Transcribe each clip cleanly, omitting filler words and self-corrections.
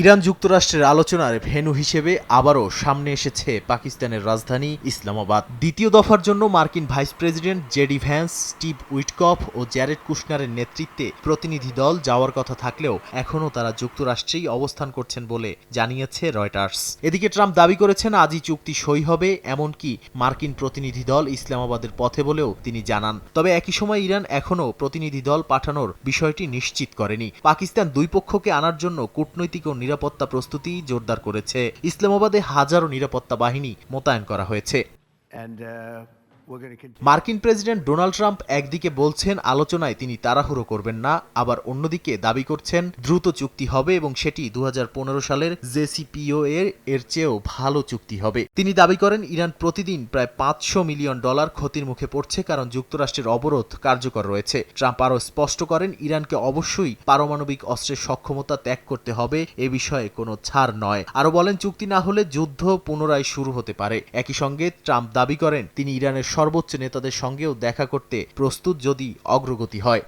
Iran যুক্তরাষ্ট্রের আলোচনার venue হিসেবে আবারও সামনে এসেছে পাকিস্তানের রাজধানী ইসলামাবাদ। দ্বিতীয় দফার জন্য মার্কিন vice president JD Vance, Steve Witkoff ও জ্যারেড কুশনারের নেতৃত্বে প্রতিনিধি দল যাওয়ার কথা থাকলেও এখনও তারা যুক্তরাষ্ট্রেই অবস্থান করছেন বলে জানিয়েছে রয়টার্স। এদিকে ট্রাম্প দাবি করেছেন আজই চুক্তি সই হবে, এমনকি মার্কিন প্রতিনিধি দল ইসলামাবাদের পথে বলেও তিনি জানান। তবে একই সময় ইরান এখনও প্রতিনিধি দল পাঠানোর বিষয়টি নিশ্চিত করেনি। পাকিস্তান দুই পক্ষকে আনার জন্য কূটনৈতিক ও নিরাপত্তা প্রস্তুতি জোরদার করেছে। ইসলামাবাদে হাজারো নিরাপত্তা বাহিনী মোতায়েন করা হয়েছে। মার্কিন প্রেসিডেন্ট ডোনাল্ড ট্রাম্প একদিকে বলছেন আলোচনায় তিনি তাড়াহুড়ো করবেন না, আবার অন্যদিকে দাবি করছেন দ্রুত চুক্তি হবে এবং সেটি 2015 সালের জেসিপিওএ এর চেয়েও ভালো চুক্তি হবে। তিনি দাবি করেন ইরান প্রতিদিন প্রায় $500 মিলিয়ন ক্ষতির মুখে পড়ছে কারণ যুক্তরাষ্ট্রের অবরোধ কার্যকর রয়েছে। ট্রাম্প আরও স্পষ্ট করেন ইরানকে অবশ্যই পারমাণবিক অস্ত্রের সক্ষমতা ত্যাগ করতে হবে, এ বিষয়ে কোনো ছাড় নয়। আরও বলেন চুক্তি না হলে যুদ্ধ পুনরায় শুরু হতে পারে। একই সঙ্গে ট্রাম্প দাবি করেন তিনি ইরানের সর্বোচ্চ নেতাদের সঙ্গেও দেখা করতে প্রস্তুত যদি অগ্রগতি হয়।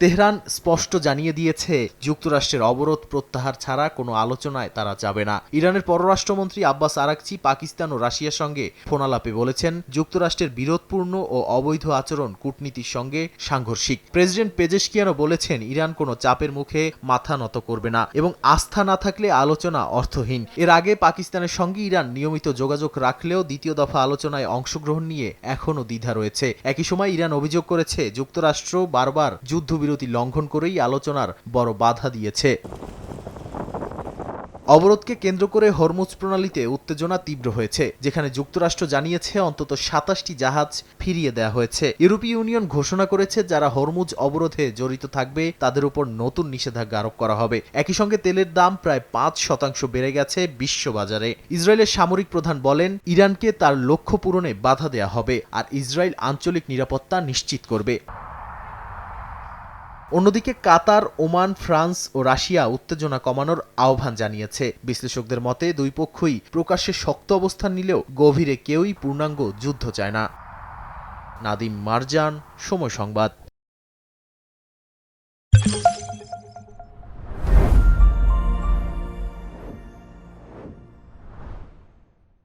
তেহরান স্পষ্ট জানিয়ে দিয়েছে যুক্তরাষ্ট্রের অবরোধ প্রত্যাহার ছাড়া কোনো আলোচনায় তারা যাবে না। ইরানের পররাষ্ট্রমন্ত্রী আব্বাস আরাকচি পাকিস্তান ও রাশিয়ার সঙ্গে ফোনালাপে বলেছেন যুক্তরাষ্ট্রের বিরোধপূর্ণ ও অবৈধ আচরণ কূটনীতির সঙ্গে সাংঘর্ষিক। প্রেসিডেন্ট পেজেশকিয়ানও বলেছেন ইরান কোনো চাপের মুখে মাথা নত করবে না এবং আস্থা না থাকলে আলোচনা অর্থহীন। এর আগে পাকিস্তানের সঙ্গে ইরান নিয়মিত যোগাযোগ রাখলেও দ্বিতীয় দফা আলোচনায় অংশগ্রহণ নিয়ে এখনও দ্বিধা রয়েছে। একই সময় ইরান অভিযোগ করেছে যুক্তরাষ্ট্র বারবার যুদ্ধবিরতি লঙ্ঘন করেই আলোচনার বড় বাধা দিয়েছে। অবরোধকে কেন্দ্র করে হরমুজ প্রণালীতে উত্তেজনা তীব্র হয়েছে, যেখানে যুক্তরাষ্ট্র জানিয়েছে অন্তত 27টি জাহাজ ফিরিয়ে দেওয়া হয়েছে। ইউরোপীয় ইউনিয়ন ঘোষণা করেছে যারা হরমুজ অবরোধে জড়িত থাকবে তাদের উপর নতুন নিষেধাজ্ঞা আরোপ করা হবে। একই সঙ্গে তেলের দাম প্রায় 5% বেড়ে গেছে বিশ্ববাজারে। ইসরায়েলের সামরিক প্রধান বলেন ইরানকে তার লক্ষ্য পূরণে বাধা দেয়া হবে আর ইসরায়েল আঞ্চলিক নিরাপত্তা নিশ্চিত করবে। অন্যদিকে কাতার, ওমান, ফ্রান্স ও রাশিয়া উত্তেজনা কমানোর আহ্বান জানিয়েছে। বিশ্লেষকদের মতে দুই পক্ষই প্রকাশ্যে শক্ত অবস্থান নিলেও গভীরে কেউই পূর্ণাঙ্গ যুদ্ধ চায় না। নাদিম মারজান, সময় সংবাদ।